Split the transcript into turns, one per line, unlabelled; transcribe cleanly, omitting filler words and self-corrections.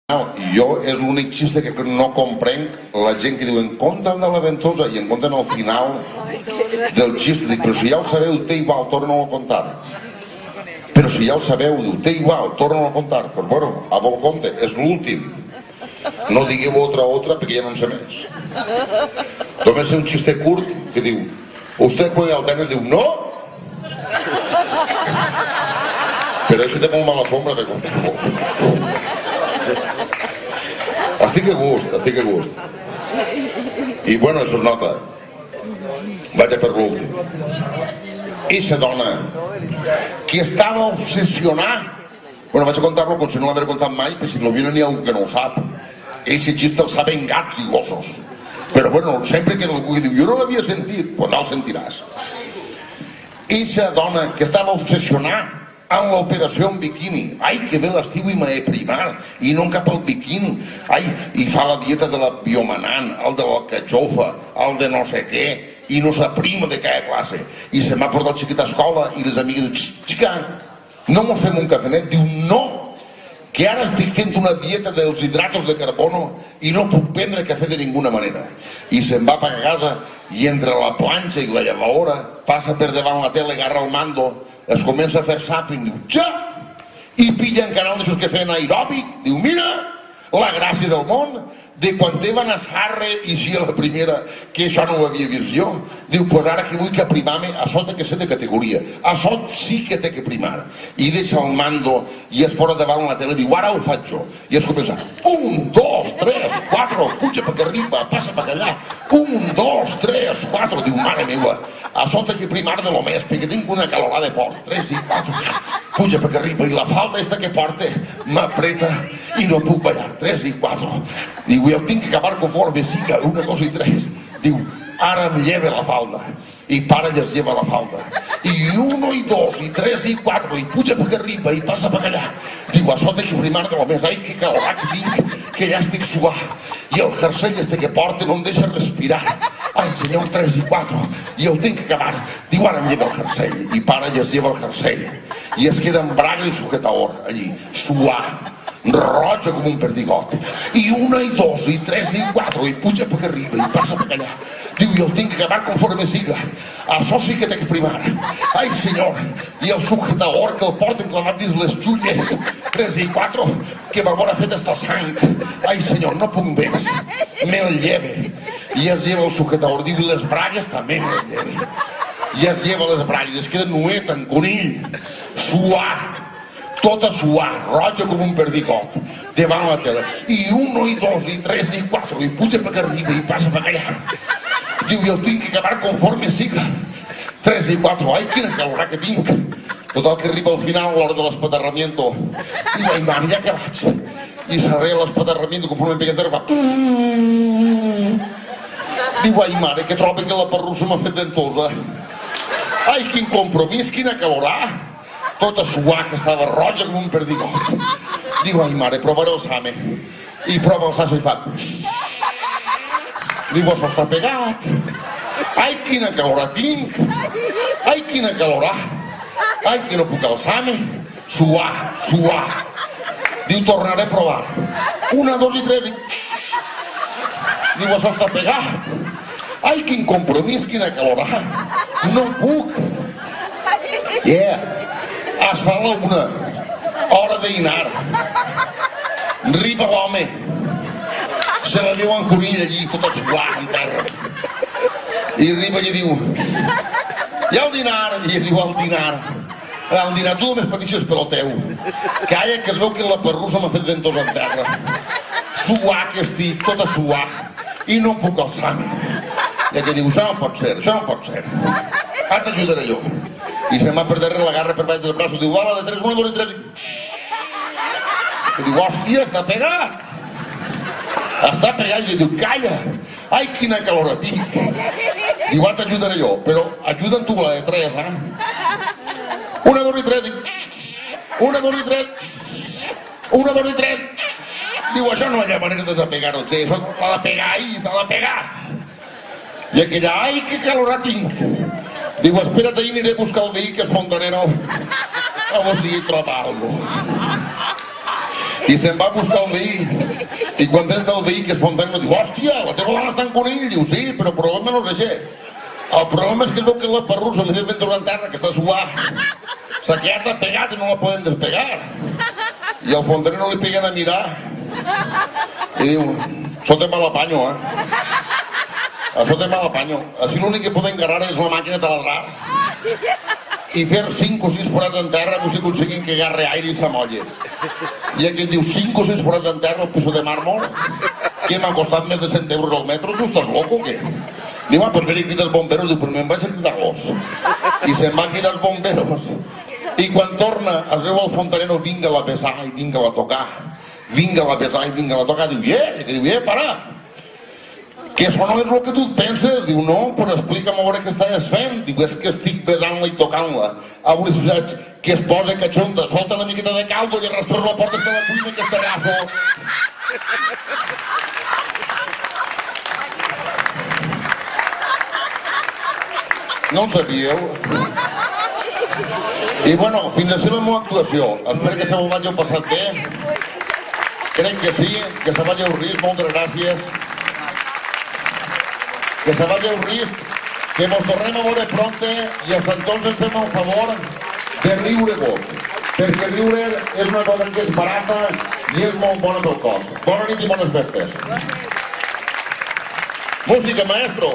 Jo és l'únic xiste que no comprenc la gent que diu en compte de la ventosa i en compte al final del xiste. Dic, però si ja ho sabeu, té igual, torna-ho a contar. Però si ja ho sabeu, diu, té igual, torna-ho a contar. Però bueno, a vol compte, és l'últim. No digueu otra perquè ja no en sé més. Només un xiste curt que diu, usted juega al tenis, diu, no! Però això té molt mala sombra de contar-ho. Estic a gust. I bueno, això es nota. Vaig a per l'últim. Eixa dona que estava obsessionada. Bueno, vaig a contar-lo com si no l'haver contat mai, perquè si no viene n'hi ha algú que no ho sap. Eixe xiste el saben gats i gossos. Però bueno, sempre queda algú que diu, jo no l'havia sentit, pues no el sentiràs. Eixa dona que estava obsessionada amb l'operació en biquini. Ai, que bé l'estiu i m'he primat i no en cap al biquini. Ai, i fa la dieta de la biomanant, el de l'alcachofa, el de no sé què, i no s'aprima de cada classe. I se m'ha portat el xiquet a escola i les amigues diuen, xica, no mos fem un cafenet? Diu, no, que ara estic fent una dieta dels hidratos de carbono i no puc prendre cafè de ninguna manera. I se'n va a casa i entre la planxa i la llevadora passa per davant la tele, agarra el mando, es comença a fer zapping, diu, ja! I pilla en canal d'aixòs que feien aeròbic, diu, mira, la gràcia del món, de quan te van a Sarre i si a la primera, que això no ho havia vist jo, diu, pues ara que vull que primar-me, això té que ser de categoria, això sí que té que primar. I deixa el mando i es posa davant la tele, diu, ara ho faig jo. I es comença, 1, 2, 3, 4, puja per arriba, passa per allà, 1, 2, 3, 4, diu, mare meva, això té que primar de lo més, perquè tinc una calorada de port, 3 i 4, puja per arriba, i la falda esta que porta m'apreta i no puc ballar, 3 i 4, diu, jo tinc que acabar conforme siga, 1, 2 i 3, diu, ara em lleva la falda, i para i es lleva la falda, i 1 i 2 i 3 i 4, i puja per arriba i passa per allà, diu, això té que primar de lo més, ai, que calorà que tinc, que ja estic suat, i el jersei este que porta no em deixa respirar, ai, senyor, 3 i 4, i ho tinc que acabar, diu, ara em lleva el jersei, i para i es lleva el jersei, i es queda en braga i sujetador, allí, suat, roja com un perdigot, i 1 i 2 i 3 i 4, i puja per arriba i passa per allà, diu, jo tinc que acabar conforme siga, això sí que té que primar, ai senyor, i el sujetador que el porten clavat dins les xulles, 3 i 4, que m'haurà fet esta sang, ai senyor, no puc més, me'l lleve, i es lleva el sujetador, diu, i les bragues també me'ls lleve, i es lleva les bragues, es queda nuet en conill, suar, tota suar, roja com un perdigot, davant la tele, i 1 i 2 i 3 i 4, i puja per arriba i passa per allà, diu, jo tinc que acabar conforme siga, 3 i 4, ai, quina calorà que tinc, total que arriba al final l'hora de l'espaterramiento, diu, ai, mare, ja que vaig, i s'arrela l'espaterramiento conforme em pega en terra, fa... Diu, ai, mare, que trobo que la perrussa m'ha fet ventosa, ai, quin compromís, quina calorà, tota suar que estava roja com un perdigot. Diu, ai mare, provaré el same. I prova el same i fa... Diu, això està pegat. Ai, quina calorà tinc. Ai, quina calorà. Ai, que no puc alçar-me. Suar. Diu, tornaré a provar. 1, 2 i 3 i... Diu, això està pegat. Ai, quin compromís, quina calorà. No puc. Yeah. Es fa la 1, hora de dinar, riba l'home, se la diu en conill allí, tot suat en terra, i riba i diu, i el dinar, i diu el dinar, tu només patisses per al teu, calla que es veu que la perrussa m'ha fet ventosa en terra, suar que estic, tota suar, i no em puc alçar-me, i aquell diu, això no pot ser, ara t'ajudaré jo. I se'n va per darrere, l'agarra per baix del braç, diu, bala de 3, 1, 2 i 3, i diu, hòstia, està pegat, i diu, calla, ai, quina calor tinc, diu, ara t'ajudaré jo, però ajuda'n tu la de 3, 1, 2 i 3, 1, 2 i 3, 1, 2 i 3, diu, això no hi ha manera de desapegar-ho, això s'ha de pegar ahir, s'ha de pegar, i aquella, ai, que calor tinc, diu, espera't, ahir aniré a buscar el veí que és fontanero, a veure si hi troba alguna cosa. I se'n va a buscar el veí. I quan entra el veí, que és Fontanet, diu, hòstia, la teva dona està en conill. Diu, sí, però el problema no és això. El problema és que es veu que la perrussa li ve vendre una terra que està suar. S'ha quedat pegat i no la poden despegar. I al Fontanet no li peguen a mirar. I diu, això té mal apanyo, Això té mal apanyo. Així l'únic que poden engarrar és la màquina de taladrar. I fer 5 o 6 forats en terra si aconseguim que agarre aire i s'amolle. I aquest diu, 5 o 6 forats en terra, el piso de mármol, que m'ha costat més de 100 euros al metro, tu estàs loco o què? Diu, per venir aquí dels bomberos, diu, però me'n vaig a cridar-los. I se'n va cridar els bomberos. I quan torna, es veu el fontanero, vinga-la a besar i vinga-la a tocar. Vinga-la a besar i vinga-la a tocar. Diu, para! Que això no és el que tu et penses. Diu, no, però explica'm a veure què estàs fent. Diu, és que estic besant-la i tocant-la. Avui saps que es posa catxonda, solta una miqueta de caldo i arrastra la porta de la cuina que està raso. No ho sabíeu? I bueno, fins a ser la meva actuació. Espero que se m'ho vagi passat bé. Crec que sí, que se vagi a risc. Moltes gràcies. Que se vaya un risc, que nos tornem a veure pronte i hasta entonces fem el favor de riure-vos, perquè riure és una cosa que és barata i és molt bona pel cos. Bona nit i bones festes. Música, maestro.